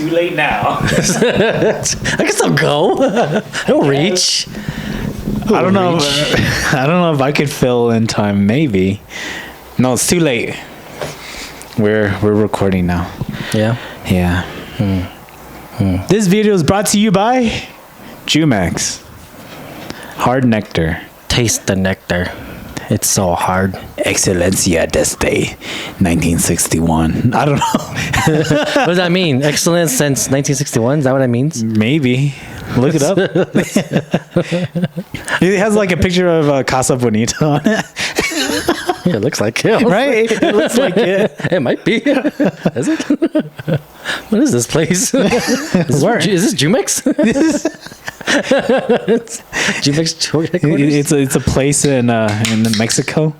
too late now. I can still go. Don't reach. I don't know. I don't know if I could fill in time. Maybe. No, it's too late. We're recording now. Yeah. Yeah. This video is brought to you by Jumex. Hard nectar. Taste the nectar. It's so hard. Excelencia desde 1961. I don't know. What does that mean? Excellence since 1961? Is that what that means? Maybe. Look it up. It has like a picture of Casa Bonita on it. Yeah, it looks like it. Right? It looks like it. It might be. Is it? What is this place? Is this Jumex? Jumex headquarters? It's a place in Mexico.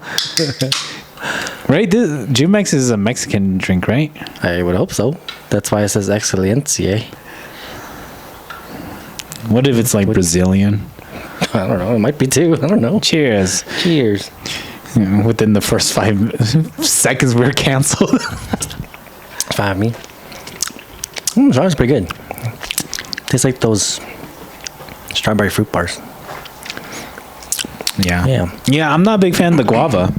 Right? Jumex is a Mexican drink, right? I would hope so. That's why it says Excelencia. What if it's like Brazilian? I don't know. It might be too. I don't know. Cheers. Cheers. Within the first 5 seconds, we're canceled. Fine me. Sounds pretty good. Tastes like those strawberry fruit bars. Yeah. I'm not a big fan of the guava.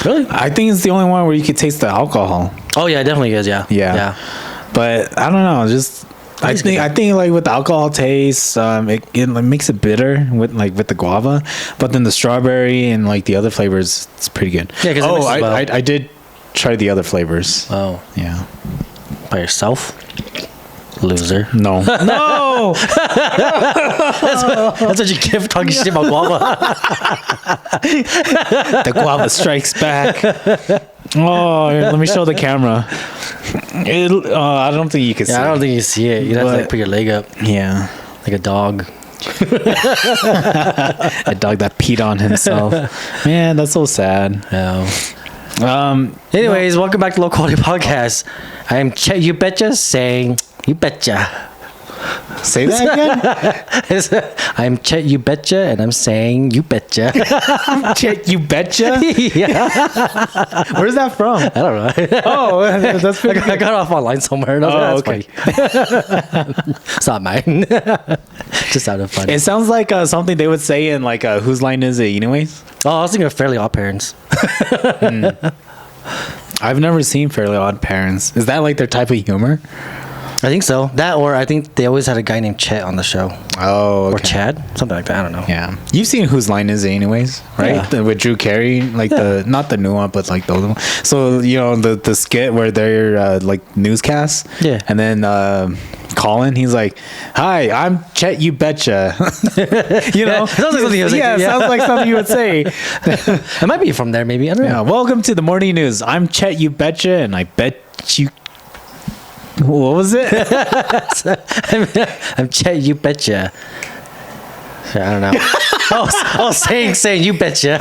Really? I think it's the only one where you could taste the alcohol. Oh yeah, it definitely is. Yeah. But I don't know. I think like with the alcohol taste, it makes it bitter with the guava, but then the strawberry and like the other flavors, it's pretty good. Yeah, because I did try the other flavors. Oh yeah, by yourself, loser. No. That's what you get for talking shit about guava. The guava strikes back. Oh, here, let me show the camera. I don't think you can see it. I don't think you see it. You'd have to put your leg up. Yeah. Like a dog. A dog that peed on himself. Man, that's so sad. Yeah. Anyways, welcome back to Low Quality Podcast. I am Chet You Betcha saying You Betcha. Say that again? I'm Chet You Betcha, and I'm saying You Betcha. Chet You Betcha? Yeah. Where's that from? I don't know. Oh, that's pretty I got it off online somewhere. And I was okay. It's not mine. Just out of fun. It sounds like something they would say in like Whose Line Is It Anyways? Oh, I was thinking of Fairly Odd Parents. I've never seen Fairly Odd Parents. Is that like their type of humor? I think so. That, or I think they always had a guy named Chet on the show. Oh, okay. Or Chad, something like that. I don't know. Yeah, you've seen Whose Line Is It Anyways, right? Yeah. With Drew Carey, like the not the new one, but like the old one. So you know the skit where they're like newscasts. Yeah. And then Colin, he's like, "Hi, I'm Chet You Betcha." You know, sounds like something he was like, yeah, sounds like something you would say. It might be from there, maybe. I don't know. Yeah. Welcome to the morning news. I'm Chet You Betcha, and I bet you. What was it? I'm Chet You Betcha. I don't know. oh, saying You Betcha.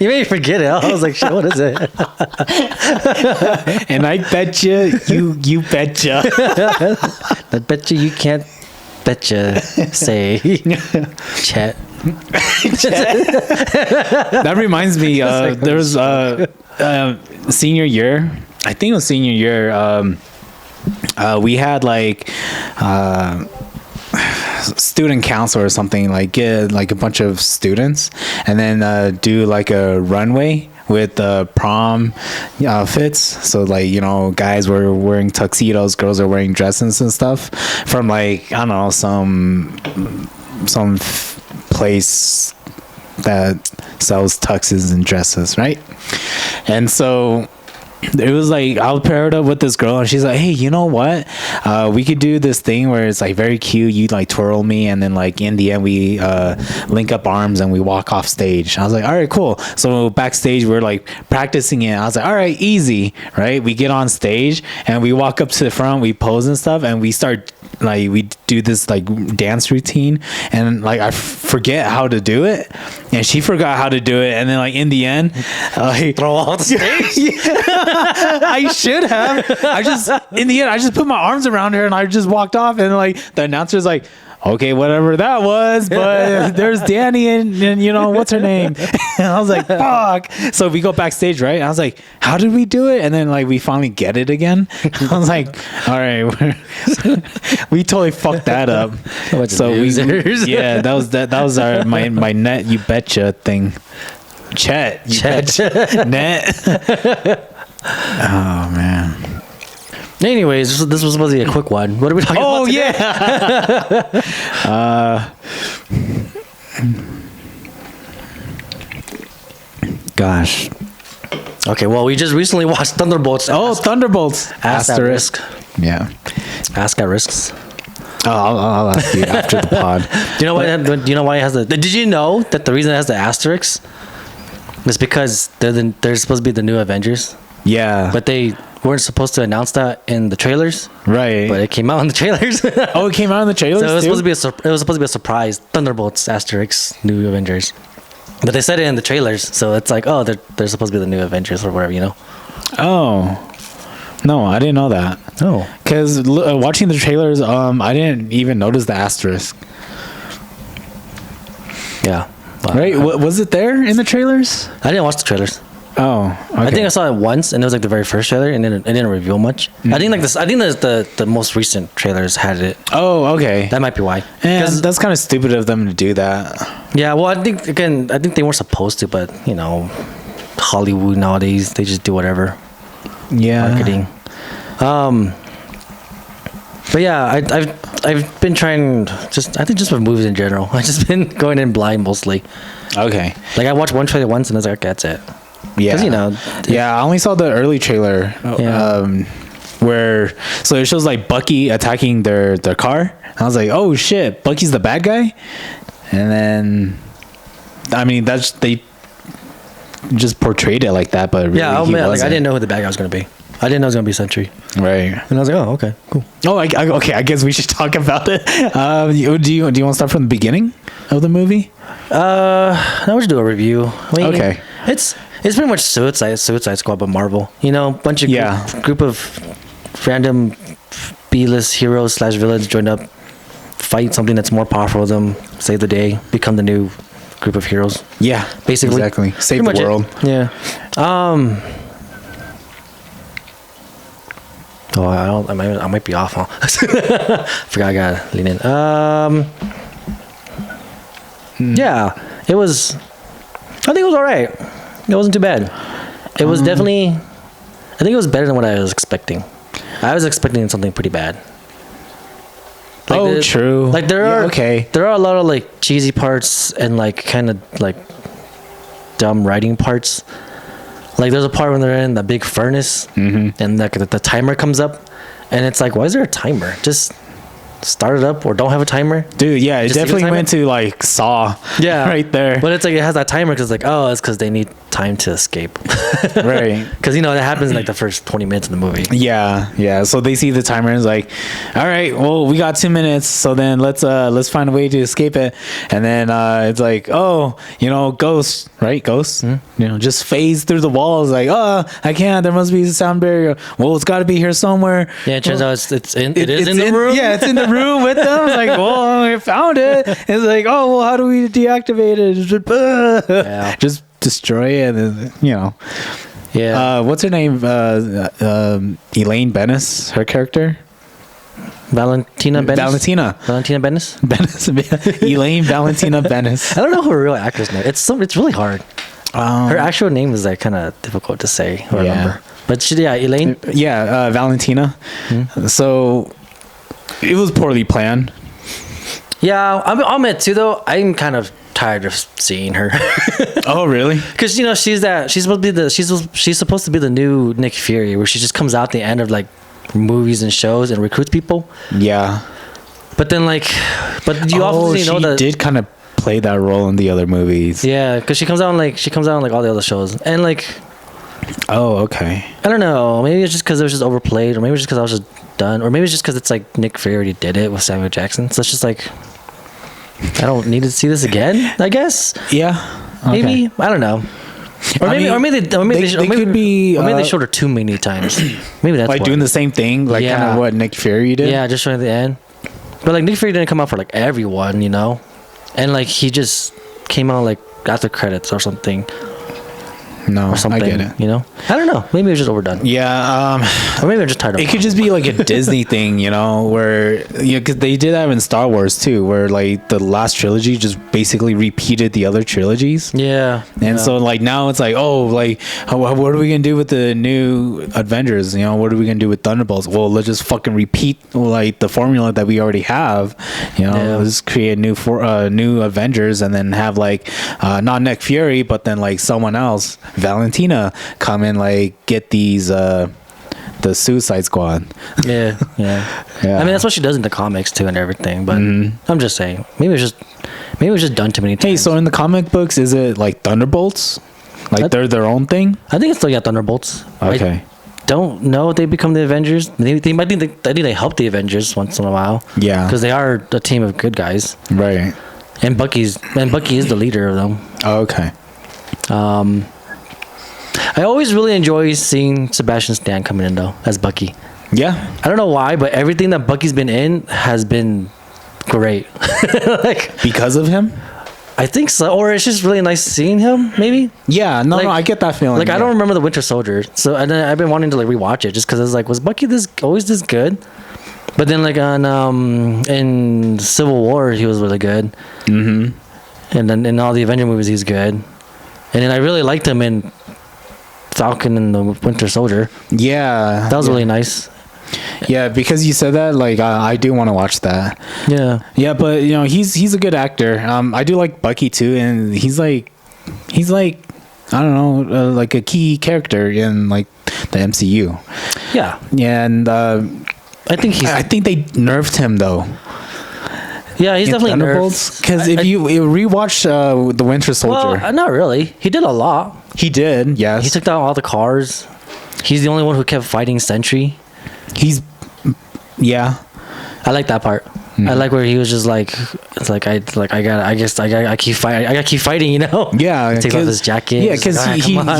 You made me forget it. I was like, shit, what is it? And I betcha you betcha. I betcha you can't betcha say Chet. That reminds me, there was senior year. I think it was senior year. We had like student council or something, like get like a bunch of students and then do like a runway with prom outfits. So like, you know, guys were wearing tuxedos, girls are wearing dresses and stuff from like, I don't know, some place that sells tuxes and dresses, right? And so it was like I was paired up with this girl and she's like, hey, you know what, we could do this thing where it's like very cute, you like twirl me and then like in the end we link up arms and we walk off stage. I was like, all right, cool. So backstage we're like practicing it. I was like, all right, easy, right? We get on stage and we walk up to the front, we pose and stuff, and we start like, we do this like dance routine and like I forget how to do it and she forgot how to do it, and then like in the end Throw off the stage. I should have. In the end, I just put my arms around her and I just walked off, and like the announcer's like, okay, whatever that was, but there's Danny and you know, what's her name? And I was like, fuck. So we go backstage, right? And I was like, how did we do it? And then like we finally get it again. I was like, all right, we totally fucked that up. So yeah, that was our my net you betcha thing. Chet net. Oh man. Anyways, this was supposed to be a quick one. What are we talking about today? Gosh. Okay, well, we just recently watched Thunderbolts. Oh, Thunderbolts. Asterisk. Yeah. Ask at risks. Oh, I'll ask you after the pod. Do you know why it has the? Did you know that the reason it has the asterisk is because they're supposed to be the new Avengers? Yeah. But they weren't supposed to announce that in the trailers. Right. But it came out in the trailers. Oh, it came out in the trailers. So it was supposed to be a surprise. Thunderbolts asterisk new Avengers. But they said it in the trailers, so it's like, oh, they're supposed to be the new Avengers or whatever, you know? Oh. No, I didn't know that. Oh. Because watching the trailers, I didn't even notice the asterisk. Yeah. Right? Was it there in the trailers? I didn't watch the trailers. Oh, okay. I think I saw it once, and it was like the very first trailer, and it didn't reveal much. I think the most recent trailers had it. Oh, okay. That might be why. And that's kind of stupid of them to do that. Yeah, well, I think they weren't supposed to, but you know, Hollywood nowadays they just do whatever. Yeah. Marketing. But yeah, I've been trying just with movies in general. I've just been going in blind mostly. Okay. Like I watched one trailer once, and I was like, okay, that's it. Yeah. 'Cause, you know. Yeah, I only saw the early trailer. Yeah. Where so it shows like Bucky attacking their car. I was like, oh shit, Bucky's the bad guy. And then, I mean, they just portrayed it like that, but really Yeah, he man, like wasn't. I didn't know who the bad guy was gonna be. I didn't know it was gonna be Sentry. Right. And I was like, oh, okay, cool. Oh, okay. I guess we should talk about it. Do you want to start from the beginning of the movie? Now we should do a review. I mean, Okay. It's pretty much Suicide Squad, but Marvel. You know, bunch of group of random B-list heroes / villains joined up, fight something that's more powerful than them, save the day, become the new group of heroes. Yeah, Basically. exactly. Save the world. Yeah. Oh, I might be off, huh? Forgot I gotta lean in. Yeah, it was. I think it was all right. It wasn't too bad. It was definitely. I think it was better than what I was expecting. I was expecting something pretty bad. Like true. Like there are okay. There are a lot of like cheesy parts and like kind of like dumb writing parts. Like there's a part when they're in the big furnace and like the timer comes up, and it's like, why is there a timer? Just start it up or don't have a timer. Dude, yeah, it definitely went to like Saw. Yeah, right there. But it's like it has that timer because like, oh, it's because they need time to escape. Right. Because you know that happens in like the first 20 minutes of the movie. Yeah. So they see the timer and it's like, all right, well, we got 2 minutes, so then let's find a way to escape it. And then it's like, oh, you know, ghosts, right? Ghosts, you know, just phase through the walls. Like, oh, I can't. There must be a sound barrier. Well, it's got to be here somewhere. Yeah, it turns out it is in the room. Yeah, it's in the room with them. It's like, well, I found it. It's like, oh, well, how do we deactivate it? Yeah. Just destroy it, and you know. Yeah. What's her name? Elaine Bennis, her character. Valentina Bennis. Elaine Valentina Bennis. I don't know her real actress name. It's really hard. Her actual name is like kind of difficult to say or remember. But Elaine. Yeah, Valentina. So it was poorly planned. Yeah, I'll admit too though. I'm kind of tired of seeing her. Oh really? Because you know she's supposed to be the new Nick Fury, where she just comes out the end of like movies and shows and recruits people. Yeah. But then you obviously know that she did kind of play that role in the other movies. Yeah, because she comes out in like all the other shows and like. Oh okay. I don't know. Maybe it's just because it was just overplayed, or maybe it's just because I was just done, or maybe it's just because it's like Nick Fury already did it with Samuel Jackson. So it's just like. I don't need to see this again, I guess. Yeah. Okay. Maybe. I don't know. Or maybe they showed her too many times. Maybe that's like doing the same thing, like kind of what Nick Fury did. Yeah, just showing at the end. But like Nick Fury didn't come out for like everyone, you know, and like he just came out like after credits or something. No, Or something, I get it. you know. I don't know. Maybe it was just overdone. Yeah, Or maybe I'm just tired of it could just be like a Disney thing, you know, where because they did that in Star Wars too, where like the last trilogy just basically repeated the other trilogies. Yeah. And so like now it's like, oh, like what are we gonna do with the new Avengers? You know, what are we gonna do with Thunderbolts? Well, let's just fucking repeat like the formula that we already have. You know, let's create new Avengers and then have like not Nick Fury, but then like someone else, Valentina, come and like get these the Suicide Squad. Yeah. I mean, that's what she does in the comics too and everything. But I'm just saying, maybe it was just done too many times. Hey, so in the comic books, is it like Thunderbolts? Like they're their own thing? I think it's still Thunderbolts. Okay. I don't know if they become the Avengers. They might think I think they help the Avengers once in a while. Yeah. Because they are a team of good guys. Right. And Bucky is the leader of them. Oh, okay. I always really enjoy seeing Sebastian Stan coming in though as Bucky. Yeah. I don't know why, but everything that Bucky's been in has been great. Like, Because of him? I think so, or it's just really nice seeing him. Maybe. Yeah. No, I get that feeling. Like yeah. I don't remember the Winter Soldier, so and then I've been wanting to like rewatch it just because it's like, was Bucky always this good? But then like on in Civil War he was really good. Mm-hmm. And then in all the Avenger movies he's good. And then I really liked him in Falcon and the Winter Soldier. Yeah. That was really nice. Yeah, because you said that, like I do want to watch that. Yeah. Yeah, but you know he's a good actor. I do like Bucky too, and he's like I don't know, like a key character in like the MCU. Yeah. Yeah, and I think they nerfed him though. Yeah, he's definitely Thunderbolts. nerfed. Because if you rewatch the Winter Soldier, well, not really. He did a lot. he did. Yes, He took down all the cars. He's the only one who kept fighting Sentry. he's yeah. I like that part. I like where he was just like, it's like I keep fighting. I gotta keep fighting, you know. Yeah, Takes off his jacket. Yeah, because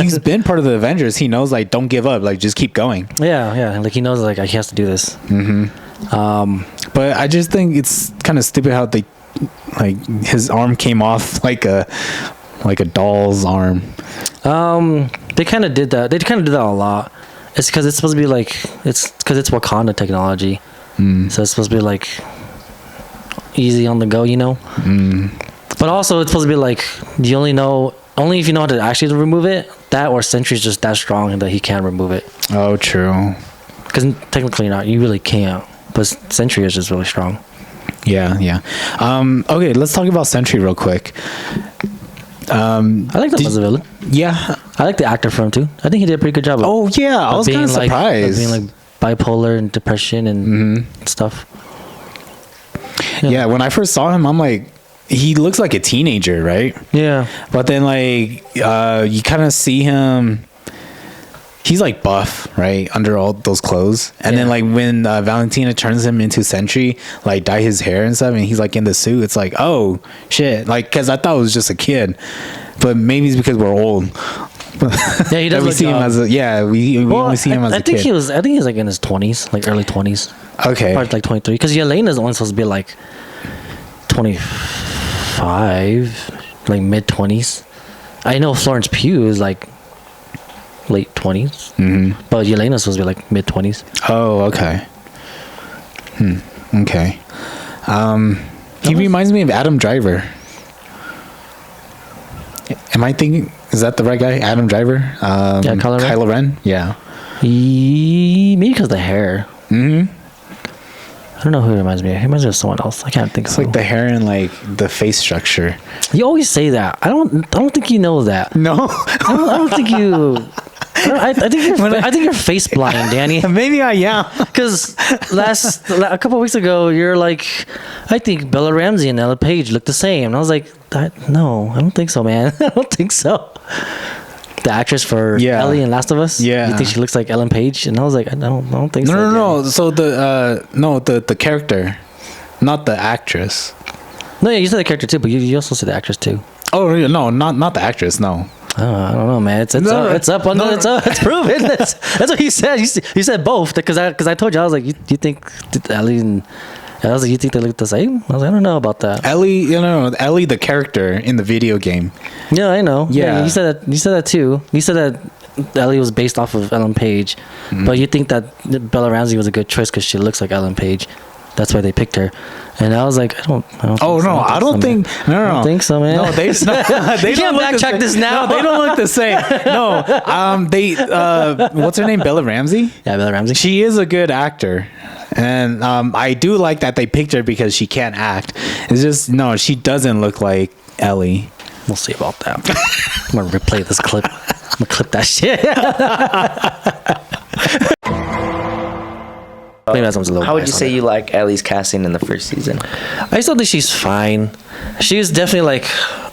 he's been part of the Avengers. He knows like don't give up. Like just keep going. Yeah. Like he knows like he has to do this. But I just think it's kind of stupid how they like his arm came off like a doll's arm. They kind of did that. They kind of did that a lot. It's because it's supposed to be like it's Wakanda technology, so it's supposed to be like easy on the go, you know. But also it's supposed to be like you only if you know how to actually remove it. That or Sentry's just that strong that he can't remove it. Oh, true. Because technically not, you really can't. But Sentry is just really strong. Yeah. Okay, let's talk about Sentry real quick. I like him as a villain. Yeah. I like the actor for him too. I think he did a pretty good job. Oh yeah, I was kind of surprised. Being like bipolar and depression and stuff. Yeah, when I first saw him, I'm like, he looks like a teenager, right? Yeah. But then like you kind of see him. He's like buff, right, under all those clothes, and then like when Valentina turns him into Sentry, like dye his hair and stuff, and he's like in the suit. It's like, oh shit, like because I thought it was just a kid, but maybe it's because we're old. Yeah, he does. we see him as we only see him as a kid. I think he was like in his 20s, like early 20s. Okay, probably like 23, because Yelena's only supposed to be like 25, like mid 20s. I know Florence Pugh is like late 20s, but Yelena's supposed to be like mid 20s. Oh, okay. Okay. He reminds me of Adam Driver. Am I thinking? Is that the right guy? Adam Driver? Yeah, Kylo Ren. Yeah. Maybe because of the hair. I don't know who it reminds me of. He reminds me of someone else. I can't think. It's like the hair and like the face structure. You always say that. I don't think you know that. No. I don't think you. I think you're face blind, Danny. Maybe I am. Because a couple of weeks ago, you're like, I think Bella Ramsey and Ella Page look the same. And I was like, no, I don't think so, man. I don't think so. The actress for Ellie in Last of Us. Yeah. You think she looks like Ellen Page? And I was like, I don't think so. No. So the character, not the actress. No, yeah, you said the character too, but you also said the actress too. Oh no, not the actress. No. Oh, I don't know, man. It's up. It's proven. That's what he said. You said both because I told you, I was like, you think Ellie and I was like, you think they look the same? I was like, I don't know about that. Ellie, Ellie, the character in the video game. Yeah, I know. Yeah. You said that. You said that too. You said that Ellie was based off of Ellen Page, but you think that Bella Ramsey was a good choice because she looks like Ellen Page. That's why they picked her. And I was like, I don't I don't think so, man. No, they you can't backtrack this now. No, they don't look the same. No, what's her name? Bella Ramsey? Yeah, Bella Ramsey. She is a good actor. And I do like that they picked her because she can't act. It's just, no, she doesn't look like Ellie. We'll see about that. I'm going to replay this clip. I'm going to clip that shit. Maybe that sounds a little How would you say you like Ellie's casting in the first season? I still think she's fine. She is definitely like,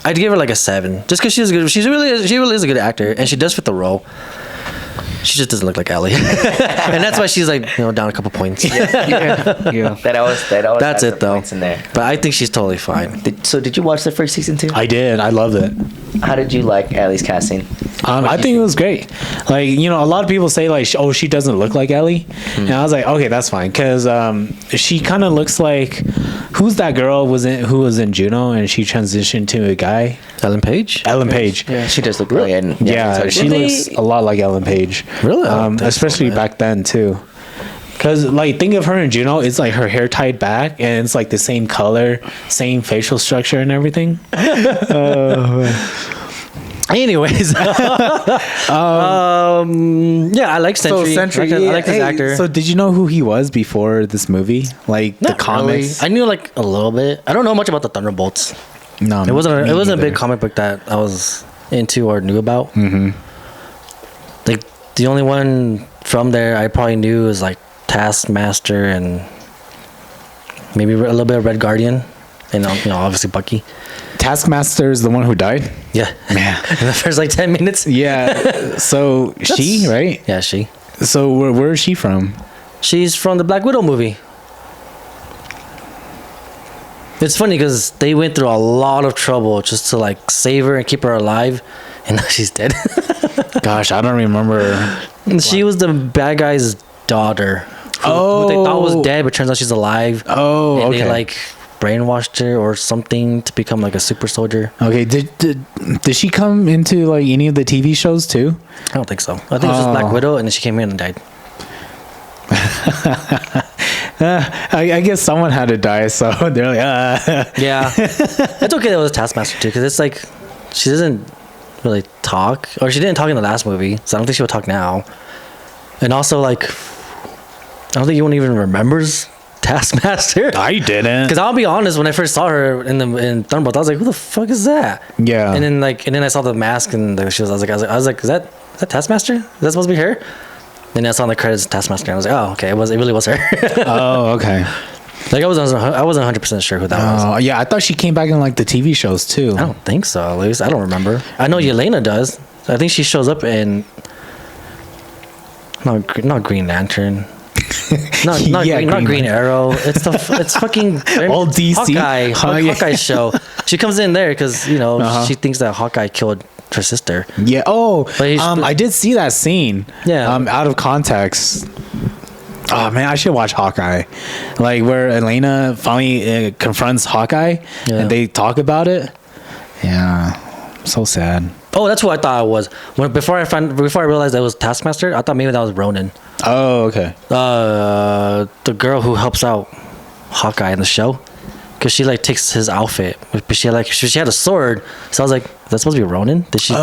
I'd give her like a 7, just because she's good. She really is a good actor, and she does fit the role. She just doesn't look like Ellie, and that's why she's like down a couple points. Yeah. That always That's has it the though. points in there. But I think she's totally fine. Did you watch the first season too? I did. I loved it. How did you like Ellie's casting? I think it was great. Like, a lot of people say like, she doesn't look like Ellie, and I was like, okay, that's fine, because she kind of looks like, who's that girl who was in Juno and she transitioned to a guy? Ellen Page. Yeah, she does look really. Yeah, she looks a lot like Ellen Page. Really? Especially back then too. Cause like, think of her in Juno. It's like her hair tied back, and it's like the same color, same facial structure, and everything. Anyways, yeah, I like Sentry. I like this actor. So did you know who he was before this movie? Like Not the comics? really. I knew like a little bit. I don't know much about the Thunderbolts. No, It wasn't a big comic book that I was into or knew about. Mm-hmm. Like the only one from there I probably knew is like Taskmaster and maybe a little bit of Red Guardian, and obviously Bucky. Taskmaster is the one who died. Yeah, Man. in the first like 10 minutes. Yeah. So she, right? Yeah, she. So where is she from? She's from the Black Widow movie. It's funny because they went through a lot of trouble just to like save her and keep her alive, and now she's dead. Gosh, I don't remember. And she was the bad guy's daughter. Who they thought was dead, but turns out she's alive. Oh, and okay. they like brainwashed her or something to become like a super soldier. Okay, did she come into like any of the TV shows too? I don't think so. I think it was just Black Widow, and then she came in and died. I guess someone had to die, so they're like, Yeah, it's okay that it was Taskmaster too, because it's like she doesn't really talk, or she didn't talk in the last movie, so I don't think she would talk now. And also, like, I don't think anyone even remembers Taskmaster. I didn't. Because I'll be honest, when I first saw her in Thunderbolts, I was like, "Who the fuck is that?" Yeah. And then I saw the mask and the shoes. I was like, "Is that Taskmaster? Is that supposed to be her?" And then I saw in the credits Taskmaster. And I was like, "Oh, okay, it really was her." Oh, okay. Like I wasn't 100% sure who that was. Oh, yeah. I thought she came back in like the TV shows too. I don't think so. At least I don't remember. I know Yelena does. I think she shows up in not Green Lantern. Not Green Arrow. It's fucking Old DC Hawkeye show. She comes in there because she thinks that Hawkeye killed her sister. Yeah. Oh, But I did see that scene. Yeah. Out of context. Oh man, I should watch Hawkeye. Like where Elena finally confronts Hawkeye, and they talk about it. Yeah. So sad. Oh, that's who I thought it was. Before I realized that it was Taskmaster, I thought maybe that was Ronin. Oh, okay. The girl who helps out Hawkeye in the show, because she like takes his outfit, but she had a sword. So I was like, that's supposed to be Ronin. Did she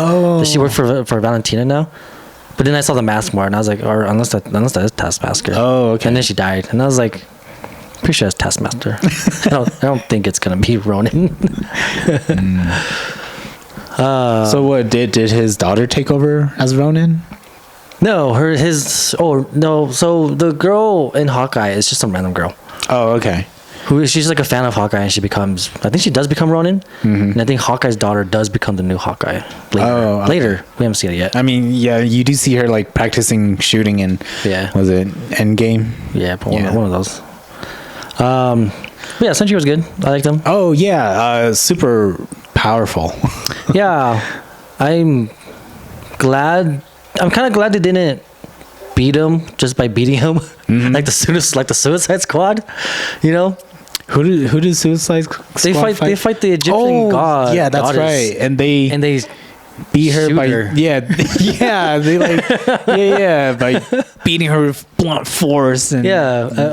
work for Valentina now? But then I saw the mask more, and I was like, or unless that is Taskmaster. Oh, okay. And then she died, and I was like, pretty sure it's Taskmaster. I don't think it's gonna be Ronin. So what did his daughter take over as Ronin? No, so the girl in Hawkeye is just some random girl. Oh, okay. She's like a fan of Hawkeye, and I think she does become Ronin, and I think Hawkeye's daughter does become the new Hawkeye later. Oh, okay. Later, we haven't seen it yet. I mean, yeah, you do see her like practicing shooting in, was it Endgame? Yeah, one of those. Yeah, Sentry was good. I liked him. Oh yeah, super powerful. Yeah, I'm kind of glad they didn't beat him just by beating him, like the Suicide Squad, Who did Suicide Squad They fight the Egyptian god. Yeah, that's goddess. right. And they beat her shoot by her. yeah they like by beating her with blunt force and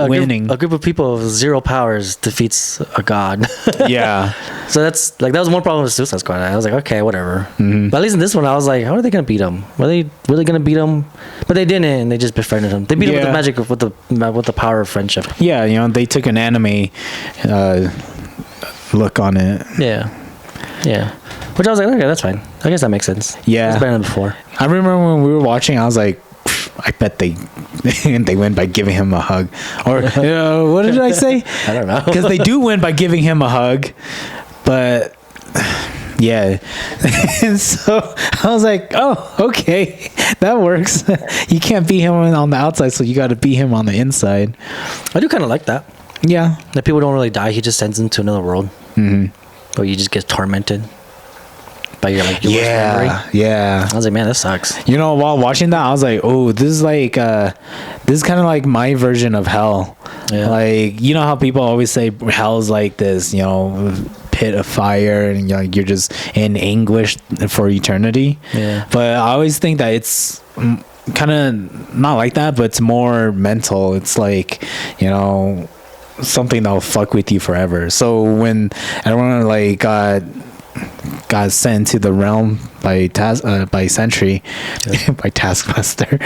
winning. A group of people with zero powers defeats a god. Yeah. So that's like that was one problem with Suicide Squad. I was like, okay, whatever. Mm-hmm. But at least in this one, I was like, how are they gonna beat him? Were they really gonna beat him? But they didn't, and they just befriended him. They beat him with the magic with the power of friendship. Yeah, they took an anime look on it. Yeah. Which I was like, okay, that's fine. I guess that makes sense. Yeah. It's better than before. I remember when we were watching, I was like, I bet they win by giving him a hug. Or what did I say? I don't know. Because they do win by giving him a hug, but yeah. And so I was like, oh, okay, that works. You can't beat him on the outside, so you got to beat him on the inside. I do kind of like that. Yeah. That people don't really die. He just sends them to another world. Mm-hmm. Or you just get tormented by your worst memory. Yeah. I was like, man, this sucks. While watching that, I was like, oh, this is like this is kind of like my version of hell. Yeah. Like, how people always say hell's like this, pit of fire, and you're just in anguish for eternity. Yeah. But I always think that it's kind of not like that, but it's more mental. It's like, something that'll fuck with you forever. So when everyone like got sent to the realm by Sentry, by Taskmaster,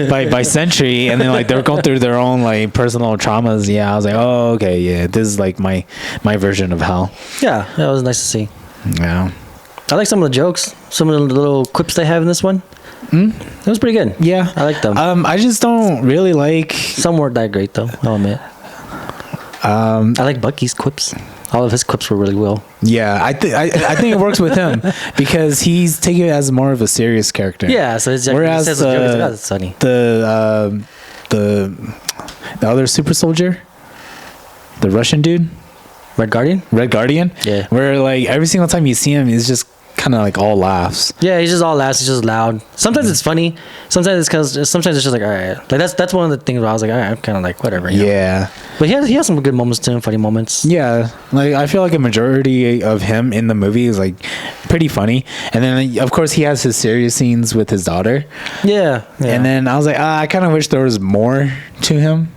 by Sentry, and then like they're going through their own like personal traumas. Yeah, I was like, oh, okay, yeah, this is like my version of hell. Yeah, that was nice to see. Yeah, I like some of the jokes, some of the little quips they have in this one. It was pretty good. Yeah, I like them. I just don't really like. Some weren't that great though, I'll admit. I like Bucky's quips. All of his clips were really well. Yeah, I think it works with him because he's taken it as more of a serious character. Yeah, so it's like, whereas he says a joke, it's like, oh, that's funny. The other super soldier, the Russian dude, Red Guardian. Yeah, where like every single time you see him, he's just kind of like all laughs. Yeah, he's just all laughs. He's just loud. Sometimes it's funny. Sometimes it's just like, all right. Like that's one of the things where I was like, all right, I'm kind of like whatever. Yeah. But he has some good moments too, funny moments. Yeah, like I feel like a majority of him in the movie is like pretty funny, and then of course he has his serious scenes with his daughter. Yeah. And then I was like, I kind of wish there was more to him.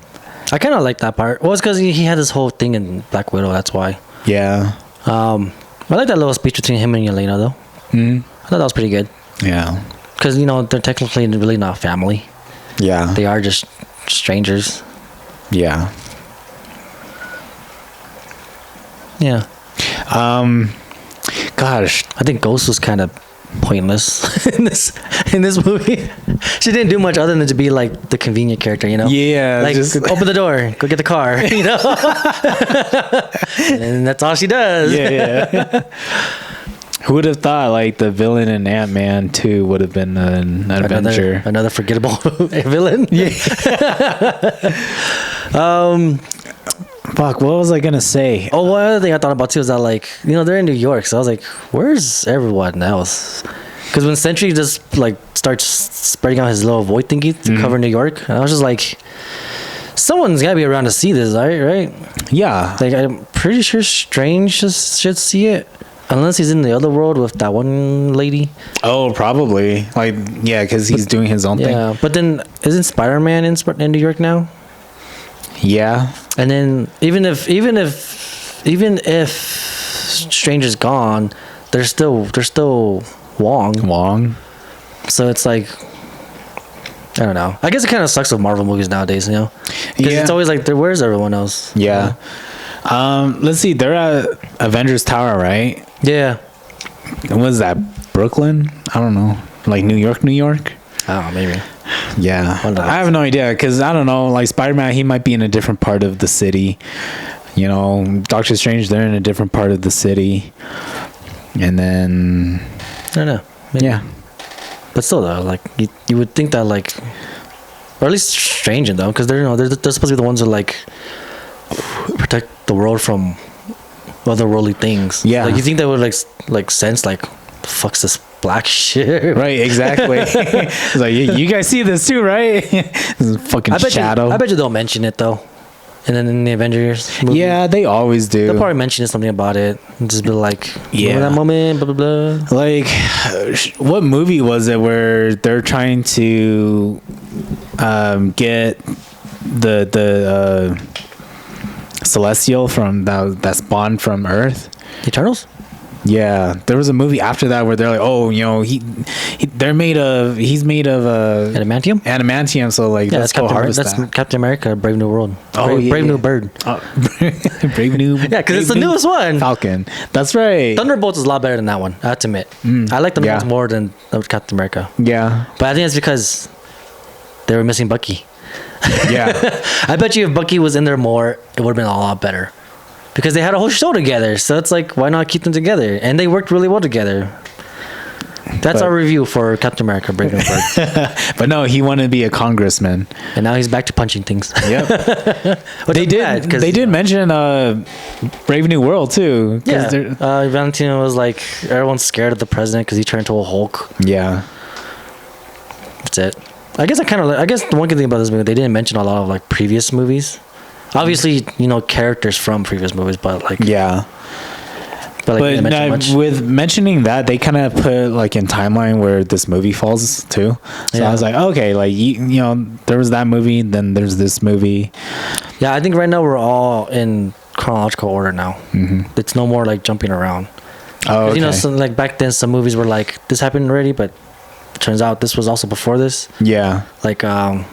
I kind of like that part. Well, it's because he had this whole thing in Black Widow. That's why. Yeah. I like that little speech between him and Yelena though. I thought that was pretty good. Yeah. Because they're technically really not family. Yeah. They are just strangers. Yeah. Yeah. Gosh, I think Ghost was kind of pointless in this movie. She didn't do much other than to be like the convenient character, Yeah. like just open the door, go get the car, and that's all she does. Yeah. Who would have thought like the villain in Ant-Man 2 would have been an adventure? Another forgettable villain. Yeah. Fuck, what was I gonna say? Oh, one other thing I thought about too is that like they're in New York, so I was like, where's everyone else? Because when Sentry just like starts spreading out his little void thingy to cover New York, and I was just like, someone's gotta be around to see this, right? Yeah. Like I'm pretty sure Strange should see it, unless he's in the other world with that one lady. Oh, probably. Like, yeah, because he's doing his own thing. Yeah, but then isn't Spider-Man in New York now? Yeah. And then even if Strange is gone, there's still Wong. So it's like, I don't know. I guess it kind of sucks with Marvel movies nowadays, because it's always like, where's everyone else? Yeah. Let's see. They're at Avengers Tower, right? Yeah. And was that Brooklyn? I don't know. Like New York. Oh, maybe. Yeah, I have no idea because I don't know. Like Spider-Man, he might be in a different part of the city. Doctor Strange, they're in a different part of the city. And then I don't know. Maybe. Yeah, but still though, like you would think that like, or at least Strange though, because they're supposed to be the ones who like protect the world from otherworldly things. Yeah, like you think they would like sense like, fuck's this black shit, right? Exactly. It's like you guys see this too, right? This is fucking shadow. I bet you they'll mention it though. And then in the Avengers movie, Yeah, they always do. they'll probably mention something about it and just be like, Yeah. remember that moment, blah, blah, blah. Like, what movie was it where they're trying to get the Celestial from that spawned from Earth? Eternals? Yeah, there was a movie after that where they're like, oh, you know, he's made of Adamantium? adamantium, so like Yeah, let's that's go Captain, harvest that's that. Captain America, Brave New World. Oh, Brave, yeah, Brave yeah. New Bird. Brave New. Yeah, because it's the Brave New newest one. Falcon. That's right. Thunderbolts is a lot better than that one, I have to admit. I like Thunderbolts yeah. more than Captain America. Yeah, But I think it's because they were missing Bucky. yeah, I bet you if Bucky was in there more, it would have been a lot better. Because they had a whole show together. So it's like, why not keep them together? And they worked really well together. That's our review for Captain America, Brave New Bird. but no, he wanted to be a congressman. And now he's back to punching things. Yep. Which they I'm did. glad, 'cause, They did mention Brave New World too. 'Cause Yeah. they're- Valentino was like, everyone's scared of the president because he turned into a Hulk. yeah. That's it. I guess the one good thing about this movie, they didn't mention a lot of like previous movies. Obviously, you know, characters from previous movies, but like, Yeah. but they But didn't mention much. with mentioning that, they kind of put like in timeline where this movie falls too. So Yeah. I was like, okay, like you know, there was that movie, then there's this movie. Yeah, I think right now we're all in chronological order now. It's no more like jumping around. Oh, okay. You know, some, like back then, some movies were like, this happened already, but it turns out this was also before this. Yeah. Like Ant-Man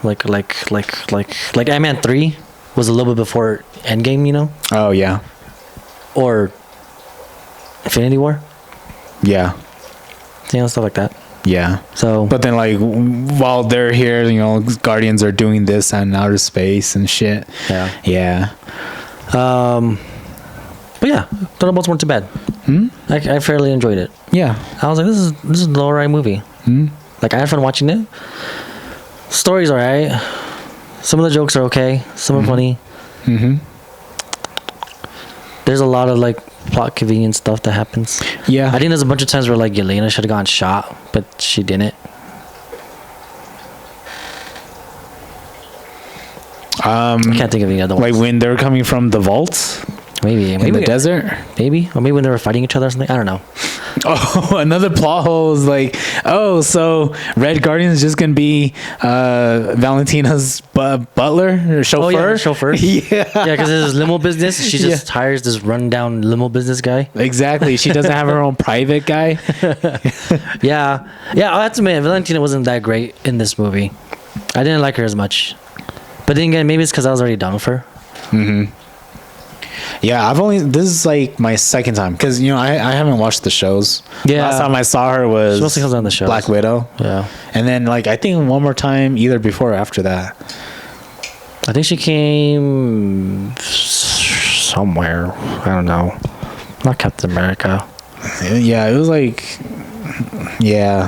3 was a little bit before Endgame, you know, Oh yeah. or Infinity War, Yeah. you know, stuff like that. Yeah. So, But then like while they're here, you know, Guardians are doing this in outer space and shit. yeah. Yeah. But yeah, Thunderbolts weren't too bad. I fairly enjoyed it. Yeah. I was like, this is an alright movie. Like I had fun watching it. Story's alright. Some of the jokes are okay. Some are funny. There's a lot of like plot convenience stuff that happens. Yeah. I think there's a bunch of times where like Yelena should have gotten shot, but she didn't. I can't think of any other ones. Like when they're coming from the vaults maybe in the desert. maybe, or maybe when they were fighting each other or something. I don't know. Oh, another plot hole is like, oh, so Red Guardian is just gonna be Valentina's butler or chauffeur. Oh yeah, chauffeur. Yeah, Yeah, because it's his limo business. She just hires this rundown limo business guy. exactly. She doesn't have her own private guy. Yeah, I have to admit, Valentina wasn't that great in this movie. I didn't like her as much. But then again, maybe it's because I was already done with her. Yeah, this is like my second time because you know I haven't watched the shows. Yeah. Last time I saw her was She mostly comes on the shows. Black Widow. Yeah. And then like I think one more time either before or after that. I think she came somewhere. I don't know. Not Captain America. Yeah, it was like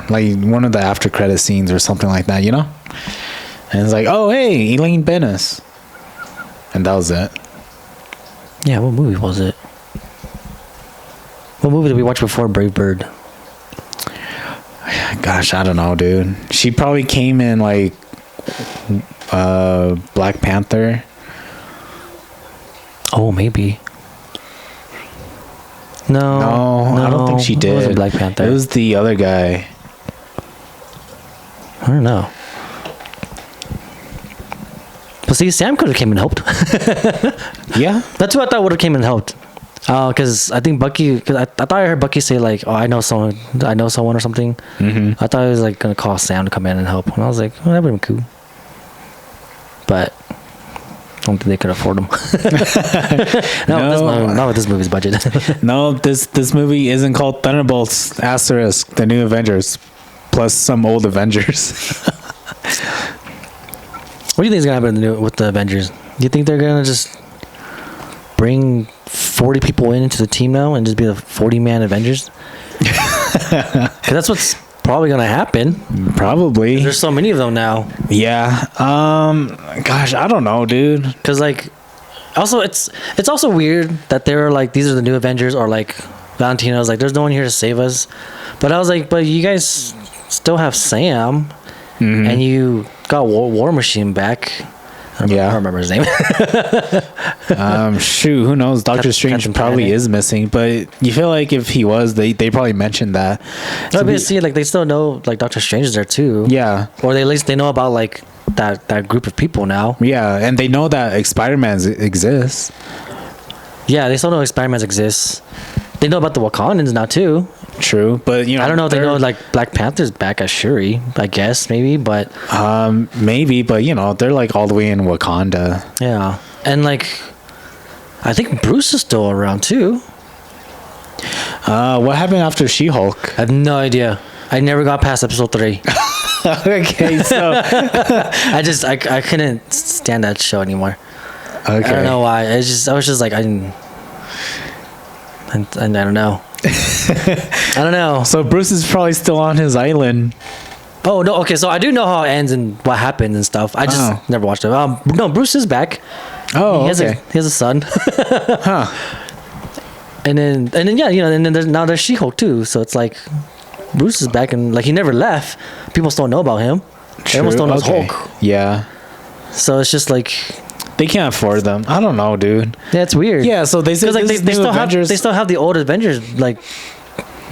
like one of the after credit scenes or something like that, you know? And it's like, oh hey, Elaine Bennis. And that was it. Yeah, what movie was it? What movie did we watch before Brave Bird? Gosh, I don't know, dude. She probably came in like Black Panther. Oh, maybe. No, I don't think she did. It wasn't Black Panther. It was the other guy. I don't know. But see, Sam could have came and helped. Yeah. That's who I thought would have came and helped. Because I think Bucky. Because I thought I heard Bucky say like, "Oh, I know someone or something." I thought he was like gonna call Sam to come in and help, and I was like, "Oh, that would have been cool." But I don't think they could afford him. Not with this movie's budget. No, this movie isn't called Thunderbolts * the New Avengers plus some old Avengers. What do you think is gonna happen with the Avengers? Do you think they're gonna just bring 40 people into the team now and just be the 40-man Avengers? Because that's what's probably gonna happen. Probably. There's so many of them now. Yeah. Gosh, I don't know, dude. Because like, also it's also weird that they were like, these are the new Avengers, or like Valentino's like, there's no one here to save us. But I was like, but you guys still have Sam, and you got War Machine back. Yeah. I don't remember his name. Shoot, who knows? Doctor Strange Captain probably Planet. is missing, but you feel like if he was, they probably mentioned that. No, but see, like they still know like Doctor Strange is there too. Yeah. Or they at least they know about like that group of people now. Yeah, and they know that Spider-Man exists. Yeah, they still know Spider-Man exists. They know about the Wakandans now too. True, but you know, I don't know if they know like Black Panther's back as Shuri. I guess maybe, but maybe, but you know, they're like all the way in Wakanda. yeah, and like I think Bruce is still around too. What happened after She-Hulk? I have no idea. I never got past episode 3. Okay, so I couldn't stand that show anymore. okay, I don't know why. I was just like I don't know. I don't know. So Bruce is probably still on his island. Oh no. Okay, so I do know how it ends and what happens and stuff. I just never watched it. No, Bruce is back. Oh, he has okay. he has a son. Huh. And then yeah, you know, and then there's She-Hulk too. So it's like Bruce is back and like he never left. People still know about him. Everyone still knows Okay. Hulk. Yeah. So it's just like They can't afford them. I don't know, dude. yeah, it's weird. Yeah, so they said Because like this they is still new Avengers. have they still have the old Avengers like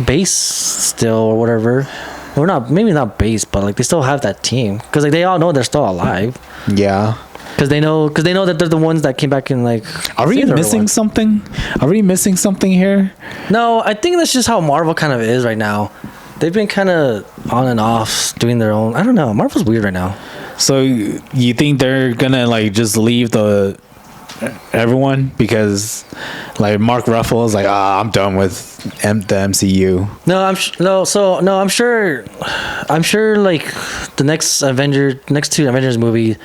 base still or whatever. Or not, maybe not base, but like they still have that team because like they all know they're still alive. Yeah. Because they know that they're the ones that came back and like. Are we saved missing everyone. something? Are we missing something here? No, I think that's just how Marvel kind of is right now. They've been kind of on and off doing their own. I don't know. Marvel's weird right now. So you think they're gonna like just leave everyone because like Mark Ruffalo is like, I'm done with the MCU. No, I'm sure like the next two Avengers movie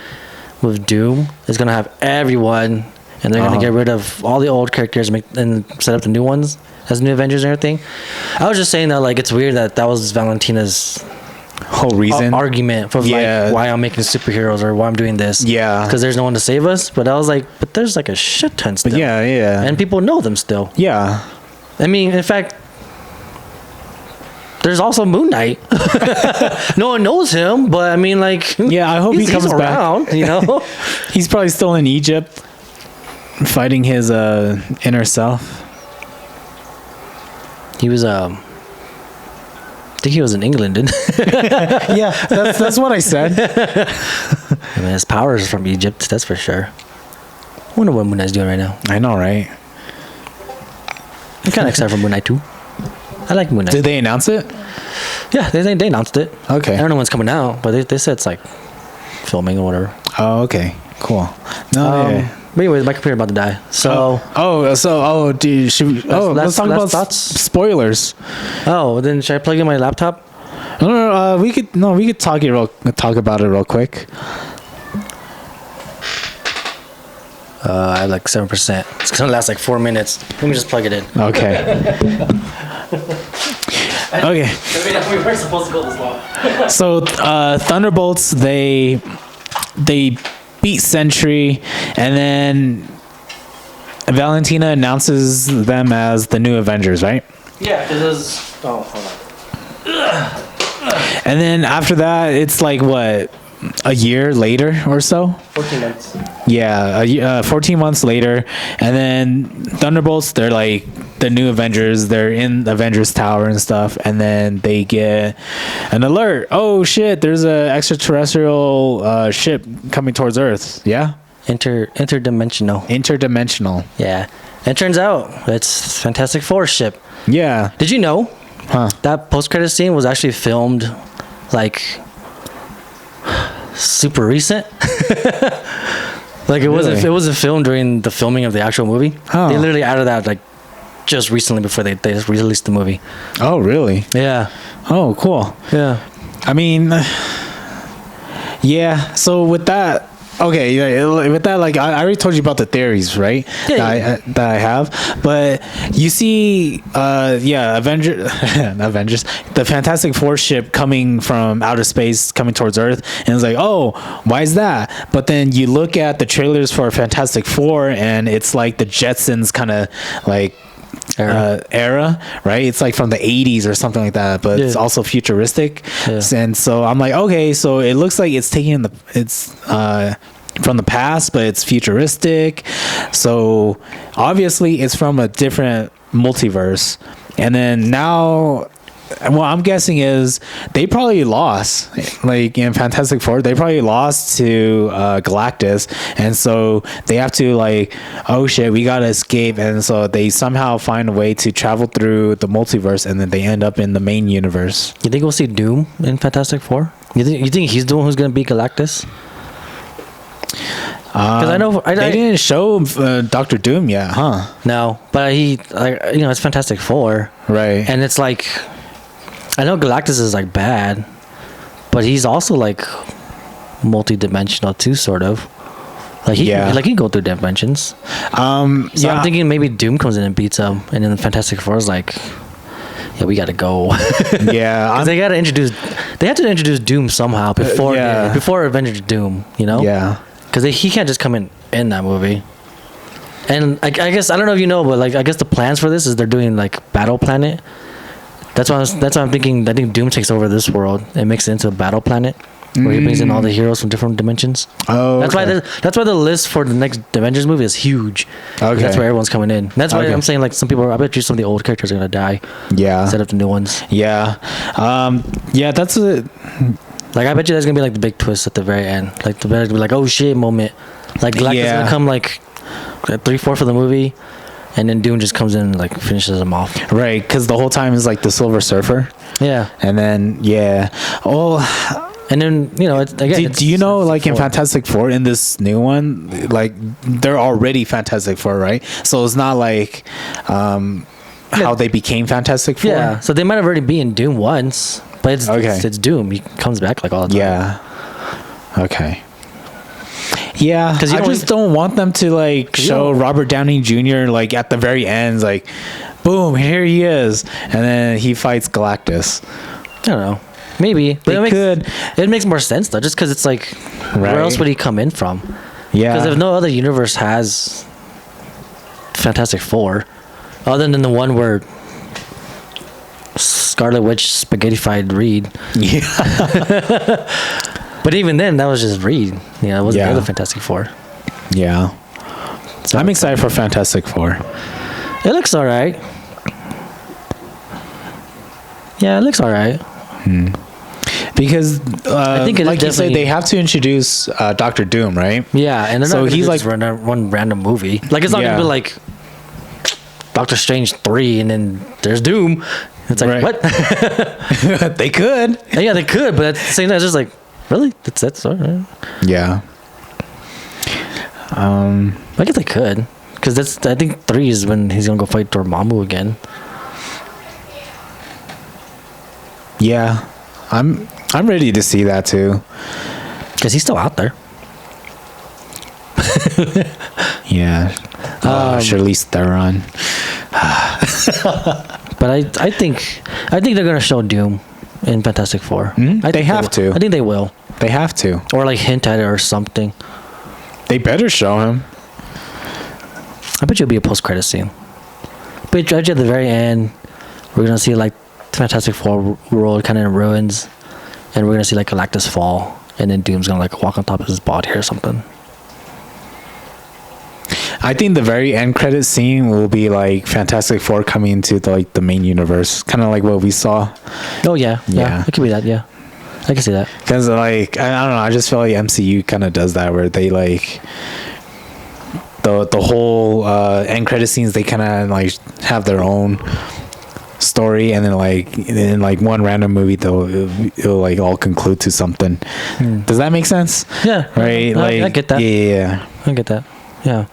with Doom is gonna have everyone, and they're gonna get rid of all the old characters and set up the new ones as new Avengers and everything. I was just saying that like it's weird that was Valentina's Whole reason. argument for like why I'm making superheroes or why I'm doing this. Yeah. Because there's no one to save us. But I was like, but there's like a shit ton still. But yeah. And people know them still. Yeah. I mean, in fact, there's also Moon Knight. No one knows him, but I mean, like, Yeah, I hope he comes he's back. around, you know? He's probably still in Egypt fighting his inner self. He was, I think he was in England, didn't he? Yeah, that's what I said. I mean, his power is from Egypt, that's for sure. I wonder what Moon Knight's doing right now. I know, right? I'm kind of excited for Moon Knight too. I like Moon Knight. Did they announce it? Yeah, they announced it. Okay. I don't know when it's coming out, but they said it's like filming or whatever. Oh, okay. Cool. No. Yeah. But anyways, my computer about to die. So Dude, let's talk about thoughts? spoilers. Then should I plug in my laptop? No, we could talk about it real quick. I have like 7%. It's gonna last like 4 minutes. Let me just plug it in. Okay. Okay. We weren't supposed to go this long. So Thunderbolts, they beat Sentry, and then Valentina announces them as the new Avengers, right? Yeah, because it was. Oh, hold on. And then after that, it's like what, a year later or so? 14 months. Yeah, 14 months later, and then Thunderbolts, they're like the new Avengers. They're in Avengers Tower and stuff, and then they get an alert. Oh shit! There's a extraterrestrial ship coming towards Earth. Yeah, Interdimensional. interdimensional. Yeah. And it turns out it's Fantastic Four ship. Yeah. Did you know Huh. that post-credit scene was actually filmed like super recent? Like it wasn't filmed during the filming of the actual movie. Oh. They literally added that like just recently before they just released the movie. Oh really? Yeah. Oh cool. Yeah. I mean, yeah. So with that, okay, yeah, with that, like I already told you about the theories, right? Yeah, that I have. But you see, Avengers, the Fantastic Four ship coming from outer space, coming towards Earth, and it's like, oh, why is that? But then you look at the trailers for Fantastic Four, and it's like the Jetsons kind of like era, right? It's like from the 80s or something like that, but it's also futuristic. Yeah. And so I'm like, okay, so it looks like it's taking from the past, but it's futuristic. So obviously it's from a different multiverse. And then now, what I'm guessing is they probably lost, like in Fantastic Four, they probably lost to Galactus, and so they have to like, oh shit, we gotta escape, and so they somehow find a way to travel through the multiverse, and then they end up in the main universe. You think we'll see Doom in Fantastic Four? You think he's the one who's gonna beat Galactus? Because I know they didn't show Doctor Doom yet, huh? No, but he, like, you know, it's Fantastic Four, Right. and it's like, I know Galactus is like bad, but he's also like multi-dimensional too, sort of. Like he can go through dimensions. So I'm thinking maybe Doom comes in and beats him, and then Fantastic Four is like, yeah, we gotta go. Yeah, they have to introduce Doom somehow before Avengers Doom, you know? Yeah, because he can't just come in that movie. And I guess, I don't know if you know, but like, I guess the plans for this is they're doing like Battle Planet. That's why I'm thinking. I think Doom takes over this world and makes it into a battle planet where he brings in all the heroes from different dimensions. Oh, that's why the list for the next Avengers movie is huge. Okay, that's where everyone's coming in. That's why I'm saying, like, some people, I bet you some of the old characters are gonna die. Yeah, instead of the new ones. Yeah, yeah. That's a. Like, I bet you there's gonna be like the big twist at the very end. Like the very, like, oh shit moment. Like Galactus is gonna come like at 3/4 of the movie. And then Doom just comes in and like finishes him off. Right, because the whole time is like the Silver Surfer. Yeah. And then and then, you know, do you know, like, in Fantastic Four, in this new one, like, they're already Fantastic Four, right? So it's not like how they became Fantastic Four. Yeah. So they might have already been in Doom once, but it's Doom. He comes back like all the time. Yeah. Okay. Yeah, because I just don't want them to like show Robert Downey Jr. like at the very end, like, boom, here he is, and then he fights Galactus. I don't know, maybe, but it makes more sense though, just because it's like, where else would he come in from? Yeah, because if no other universe has Fantastic Four, other than the one where Scarlet Witch spaghettified Reed. Yeah. But even then, that was just Reed. Yeah, it wasn't the other Fantastic Four. Yeah. So I'm excited for Fantastic Four. It looks all right. Yeah, it looks all right. Because I think, like you said, they have to introduce Doctor Doom, right? Yeah, and so he's like one random movie. Like, it's not gonna be like Doctor Strange 3, and then there's Doom. It's like, what? They could. Yeah, they could, but at the same time, it's just like, really? That's all right. Yeah. I guess they could, because I think 3 is when he's gonna go fight Dormammu again. Yeah, I'm ready to see that too. Because he's still out there. Yeah. Charlize Theron. But I think they're gonna show Doom in Fantastic Four. They have to. I think they will. They have to. Or like hint at it or something. They better show him. I bet you'll be a post-credit scene. But at the very end, we're gonna see like Fantastic Four world kind of in ruins, and we're gonna see like Galactus fall, and then Doom's gonna like walk on top of his body or something. I think the very end credit scene will be like Fantastic Four coming into the main universe, kind of like what we saw. Oh yeah, it could be that. Yeah, I can see that. Because like I don't know, I just feel like MCU kind of does that, where they like the whole end credit scenes, they kind of like have their own story, and then like in like one random movie it'll like all conclude to something. Does that make sense? Yeah, right. I get that. Yeah, I get that. Yeah.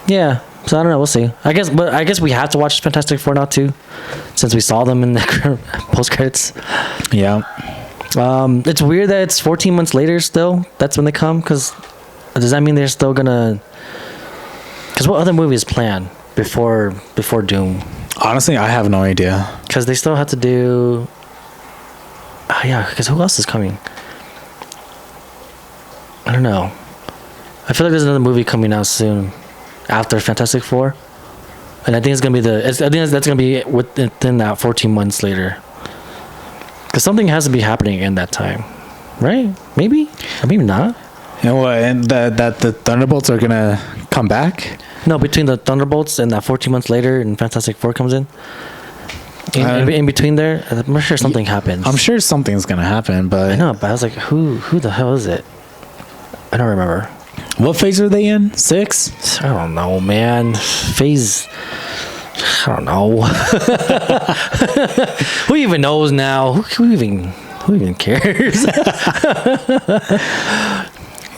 Yeah. So I don't know. We'll see. I guess we have to watch Fantastic Four now too, since we saw them in the post credits. Yeah. It's weird that it's 14 months later still. That's when they come. Because does that mean they're still gonna? Because what other movie is planned before Doom? Honestly, I have no idea. Because they still have to do. Yeah. Because who else is coming? I don't know. I feel like there's another movie coming out soon after Fantastic Four, and I think it's gonna be I think that's gonna be within that 14 months later. Because something has to be happening in that time, right? Maybe, or maybe not. And what? And that the Thunderbolts are gonna come back? No, between the Thunderbolts and that 14 months later, and Fantastic Four comes in. In between there, I'm sure something happens. I'm sure something's gonna happen, but I know, but I was like, who the hell is it? I don't remember. What phase are they in? 6? I don't know, man. Phase. I don't know. Who even knows now? Who even cares?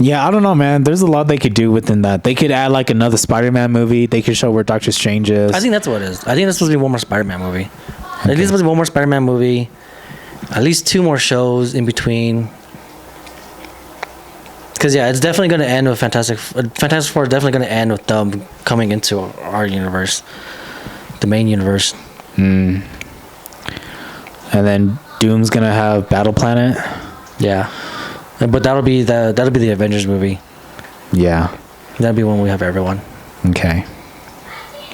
Yeah, I don't know, man. There's a lot they could do within that. They could add like another Spider-Man movie. They could show where Doctor Strange is. I think that's what it is. I think that's supposed to be one more Spider-Man movie. Okay. At least supposed to be one more Spider-Man movie. At least 2 more shows in between. Because yeah, it's definitely going to end with Fantastic Four. Is definitely going to end with them coming into our universe, the main universe. And then Doom's gonna have Battle Planet. Yeah, but that'll be the Avengers movie. Yeah, that'll be when we have everyone. Okay.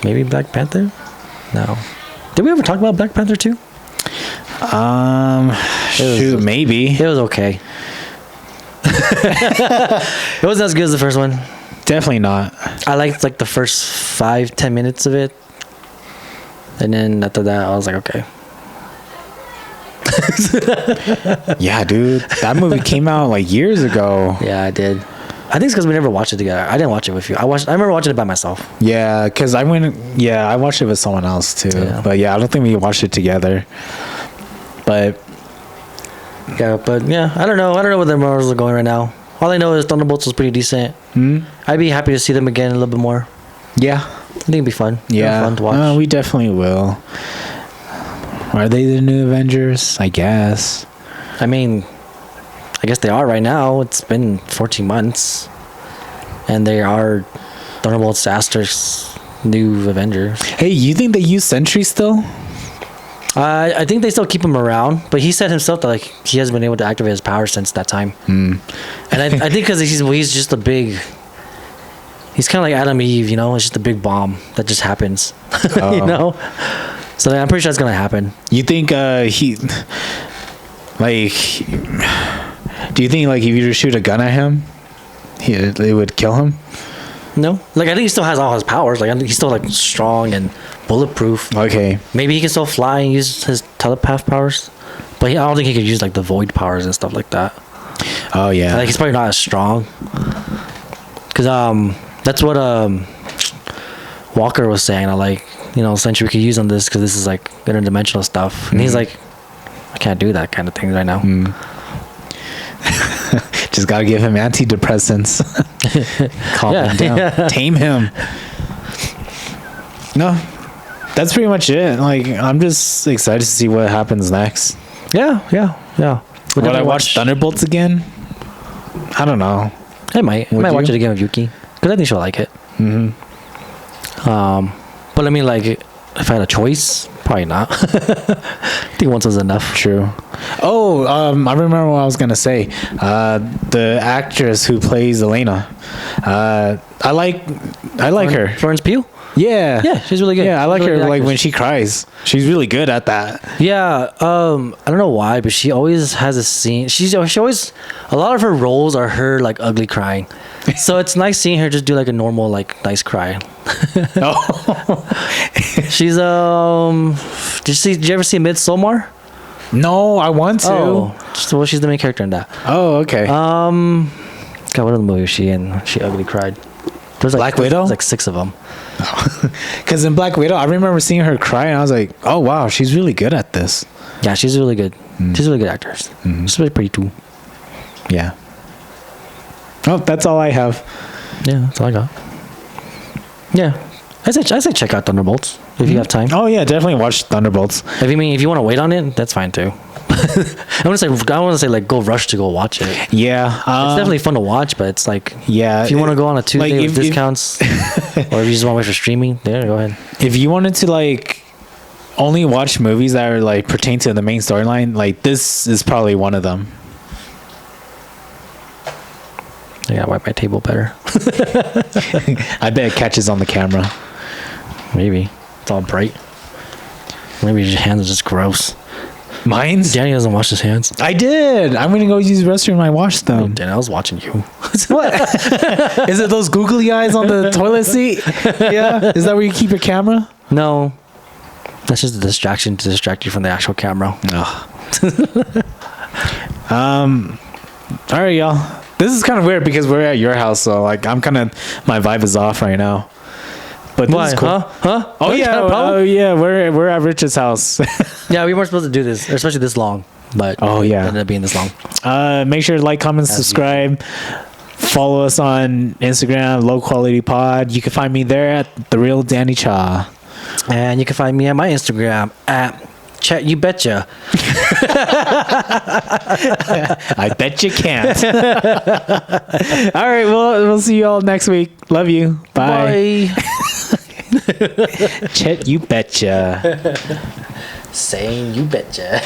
Maybe Black Panther. No. Did we ever talk about Black Panther 2? Shoot, maybe. It was okay. It wasn't as good as the first one. Definitely not. I liked like the first 5-10 minutes of it, and then after that I was like, okay. Yeah, dude, that movie came out like years ago. Yeah, I did. I think it's because we never watched it together. I didn't watch it with you. I remember watching it by myself. Yeah, because I watched it with someone else too. Yeah. But yeah, I don't think we watched it together. But yeah, I don't know where the Marvels are going right now. All I know is Thunderbolts was pretty decent. I'd be happy to see them again a little bit more. Yeah, I think it'd be fun. Yeah, fun to watch. We definitely will. Are they the new Avengers? I guess. I mean, I guess they are right now. It's been 14 months, and they are Thunderbolts Aster's new Avengers. Hey, you think they use Sentry still? I think they still keep him around, but he said himself that like he hasn't been able to activate his powers since that time. And I think because he's just a big. He's kind of like Adam Eve, you know. It's just a big bomb that just happens, you know. So I'm pretty sure that's gonna happen. You think he like? Do you think like if you just shoot a gun at him, it would kill him? No, like I think he still has all his powers. Like I think he's still like strong and bulletproof. Okay. Maybe he can still fly and use his telepath powers, but I don't think he could use like the void powers and stuff like that. Oh yeah. Like he's probably not as strong. Cause that's what Walker was saying. I like, you know, Sentry we could use on this because this is like interdimensional stuff. And he's like, I can't do that kind of thing right now. Just gotta give him antidepressants. Calm him down. Yeah. Tame him. No, that's pretty much it. Like, I'm just excited to see what happens next. Yeah. Would I watch Thunderbolts again? I don't know. I might watch it again with Yuki because I think she'll like it. But I mean, like, if I had a choice, probably not. I think once was enough. True. Oh, I remember what I was gonna say. The actress who plays Elena, I like her. Florence Pugh. Yeah, she's really good. Yeah, I like really her. Like actress. when she cries, she's really good at that. Yeah, I don't know why, but she always has a scene. She always, a lot of her roles are her like ugly crying. So it's nice seeing her just do like a normal like nice cry. She's did you ever see Midsommar? No, I want to. Well, she's the main character in that. Oh, okay. God, what other movie was she in? She ugly cried. There's like Black Widow? There's like 6 of them. Because in Black Widow, I remember seeing her cry, and I was like, "Oh wow, she's really good at this." Yeah, she's really good. She's a really good actress. She's really pretty too. Yeah. Oh, that's all I have. Yeah, that's all I got. Yeah, I say check out Thunderbolts if you have time. Oh yeah, definitely watch Thunderbolts. If you want to wait on it, that's fine too. I want to say like go rush to go watch it. Yeah, It's definitely fun to watch, but it's like if you want to go on a Tuesday like with discounts, or if you just want to wait for streaming, there, go ahead. If you wanted to like only watch movies that are like pertain to the main storyline, like this is probably one of them. I gotta wipe my table better. I bet it catches on the camera. Maybe it's all bright. Maybe your hands are just gross. Mine's? Danny doesn't wash his hands. I did. I'm gonna go use the restroom. I washed them. Danny, I was watching you. What? Is it those googly eyes on the toilet seat? Yeah. Is that where you keep your camera? No. That's just a distraction to distract you from the actual camera. All right, y'all. This is kind of weird because we're at your house, so like my vibe is off right now. But this Why? is cool. Huh? Oh yeah, we're at Rich's house. Yeah, we weren't supposed to do this, especially this long. But Oh, yeah. it ended up being this long. Make sure to like, comment, subscribe. Follow us on Instagram, Low Quality Pod. You can find me there at The Real Danny Cha. And you can find me at my Instagram at Chat You Betcha. I bet you can't. All right, we'll see you all next week. Love you. Bye. Chet, you betcha. Saying you betcha.